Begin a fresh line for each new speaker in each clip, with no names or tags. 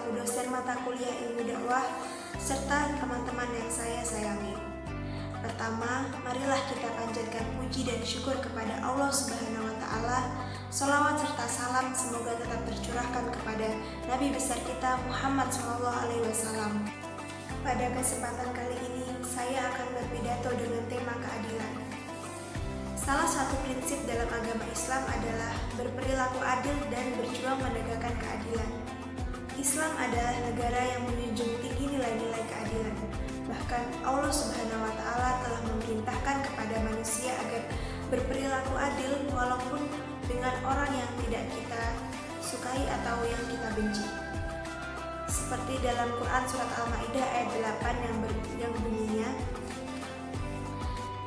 selaku dosen mata kuliah ilmu dakwah, serta teman-teman yang saya sayangi. Pertama, marilah kita panjatkan puji dan syukur kepada Allah Subhanahu wa Ta'ala. Sholawat serta salam semoga tetap tercurahkan kepada Nabi besar kita Muhammad SAW. Pada kesempatan kali ini, saya akan berpidato dengan tema keadilan. Salah satu prinsip dalam agama Islam adalah berperilaku adil dan berjuang menegakkan keadilan. Islam adalah negara yang menjunjung tinggi nilai-nilai keadilan. Bahkan Allah Subhanahu wa Ta'ala telah memerintahkan kepada manusia agar berperilaku adil walaupun dengan orang yang tidak kita sukai atau yang kita benci. Seperti dalam Quran surat Al-Maidah ayat 8 yang bunyinya,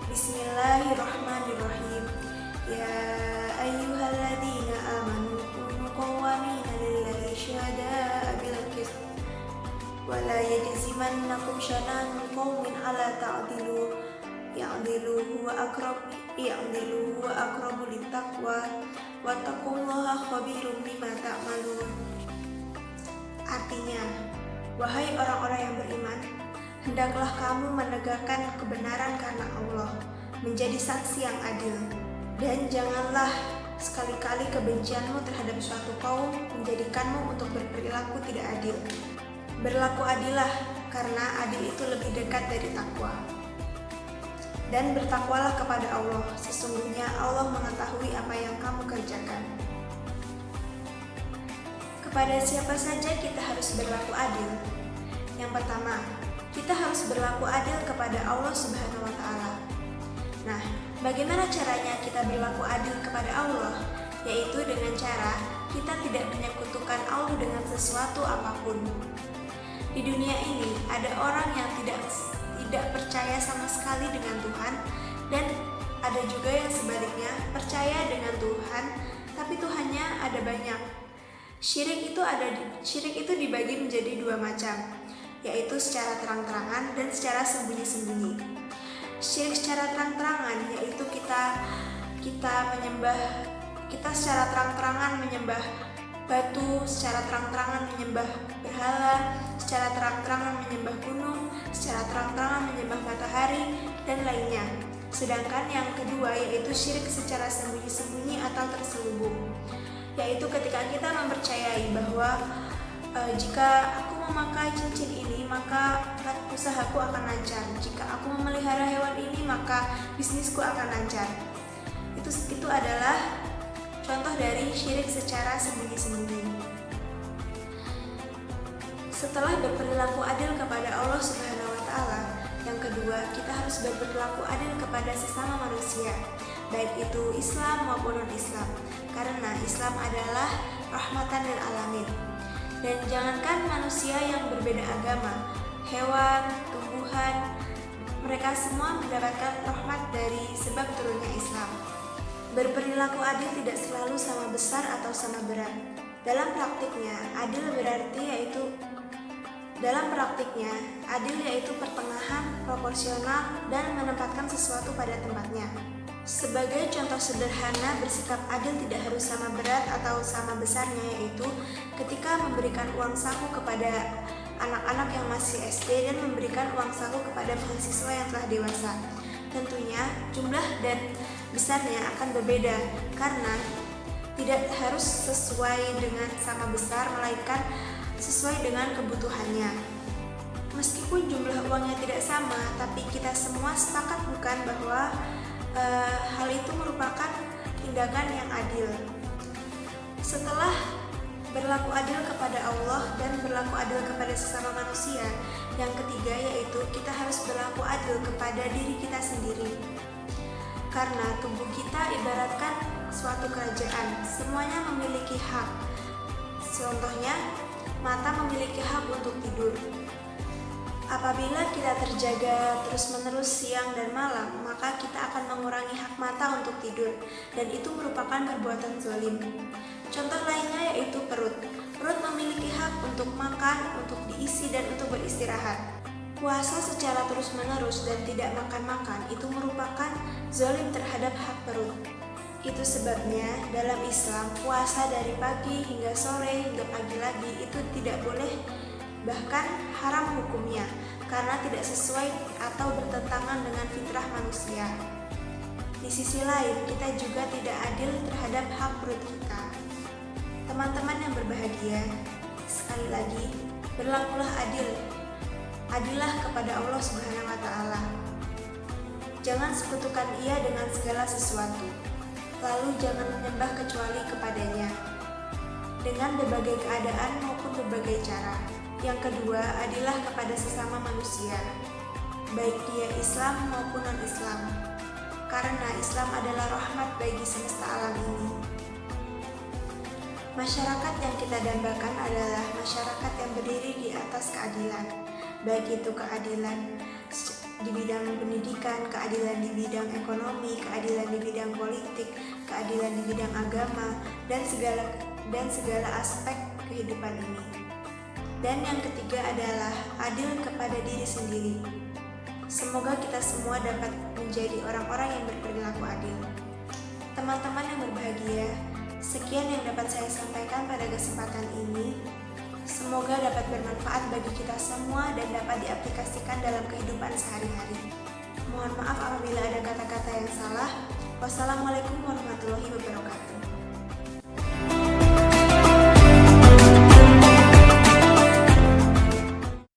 Bismillahirrahmanirrahim. Ya ayyuhalladzina amanu kunu qawwamina lillahi syuhada'a bil qist wa la yajzimannakum syana'anu qaumin ala ta'dilu ya'dilu huwa aqrabu littaqwa wattaqullaha khabirum bima ta'malun. Artinya, wahai orang-orang yang beriman, hendaklah kamu menegakkan kebenaran karena Allah, menjadi saksi yang adil, dan janganlah sekali-kali kebencianmu terhadap suatu kaum menjadikanmu untuk berperilaku tidak adil. Berlaku adillah, karena adil itu lebih dekat dari takwa. Dan bertakwalah kepada Allah, sesungguhnya Allah mengetahui apa yang kamu kerjakan. Kepada siapa saja kita harus berlaku adil? Yang pertama, kita harus berlaku adil kepada Allah Subhanahu wa Ta'ala. Nah, bagaimana caranya kita berlaku adil kepada Allah? Yaitu dengan cara kita tidak menyekutukan Allah dengan sesuatu apapun. Di dunia ini ada orang yang tidak percaya sama sekali dengan Tuhan, dan ada juga yang sebaliknya percaya dengan Tuhan, tapi Tuhannya ada banyak. Syirik itu dibagi menjadi dua macam, yaitu secara terang-terangan dan secara sembunyi-sembunyi. Syirik secara terang-terangan yaitu kita secara terang-terangan menyembah batu, secara terang-terangan menyembah berhala, secara terang-terangan menyembah gunung, secara terang-terangan menyembah matahari, dan lainnya. Sedangkan yang kedua yaitu syirik secara sembunyi-sembunyi atau terselubung, yaitu ketika kita mempercayai bahwa jika aku memakai cincin ini maka usahaku akan lancar, jika aku memelihara hewan ini maka bisnisku akan lancar. Itu adalah contoh dari syirik secara sembunyi-sembunyi. Setelah berperilaku adil kepada Allah Subhanahu wa Ta'ala, yang kedua kita harus berperilaku adil kepada sesama manusia, baik itu Islam maupun non-Islam, karena Islam adalah rahmatan lil alamin. Dan jangankan manusia yang berbeda agama, hewan, tumbuhan, mereka semua mendapatkan rahmat dari sebab turunnya Islam. Berperilaku adil tidak selalu sama besar atau sama berat. Dalam praktiknya, adil yaitu pertengahan, proporsional, dan menempatkan sesuatu pada tempatnya. Sebagai contoh sederhana, bersikap adil tidak harus sama berat atau sama besarnya, yaitu ketika memberikan uang saku kepada anak-anak yang masih SD dan memberikan uang saku kepada mahasiswa yang telah dewasa. Tentunya jumlah dan besarnya akan berbeda karena tidak harus sesuai dengan sama besar, melainkan sesuai dengan kebutuhannya. Meskipun jumlah uangnya tidak sama, tapi kita semua sepakat bukan bahwa hal itu merupakan tindakan yang adil. Setelah berlaku adil kepada Allah dan berlaku adil kepada sesama manusia, yang ketiga yaitu kita harus berlaku adil kepada diri kita sendiri. Karena tubuh kita ibaratkan suatu kerajaan, semuanya memiliki hak. Contohnya, mata memiliki hak untuk tidur. Apabila kita terjaga terus-menerus siang dan malam, maka kita akan mengurangi hak mata untuk tidur, dan itu merupakan perbuatan zalim. Contoh lainnya yaitu perut. Perut memiliki hak untuk makan, untuk diisi, dan untuk beristirahat. Puasa secara terus-menerus dan tidak makan-makan itu merupakan zalim terhadap hak perut. Itu sebabnya dalam Islam puasa dari pagi hingga sore hingga pagi lagi itu tidak boleh, bahkan haram hukumnya karena tidak sesuai atau bertentangan dengan fitrah manusia. Di sisi lain, kita juga tidak adil terhadap hak perut kita. Teman-teman yang berbahagia, sekali lagi, berlakulah adil. Adillah kepada Allah Subhanahu wa Ta'ala. Jangan sekutukan Ia dengan segala sesuatu, lalu jangan menyembah kecuali kepadanya dengan berbagai keadaan maupun berbagai cara. Yang kedua, adillah kepada sesama manusia, baik dia Islam maupun non-Islam, karena Islam adalah rahmat bagi semesta alam ini. Masyarakat yang kita dambakan adalah masyarakat yang berdiri di atas keadilan, baik itu keadilan di bidang pendidikan, keadilan di bidang ekonomi, keadilan di bidang politik, keadilan di bidang agama, dan segala aspek kehidupan ini. Dan yang ketiga adalah adil kepada diri sendiri. Semoga kita semua dapat menjadi orang-orang yang berperilaku adil. Teman-teman yang berbahagia, sekian yang dapat saya sampaikan pada kesempatan ini. Semoga dapat bermanfaat bagi kita semua dan dapat diaplikasikan dalam kehidupan sehari-hari. Mohon maaf apabila ada kata-kata yang salah. Wassalamualaikum warahmatullahi wabarakatuh.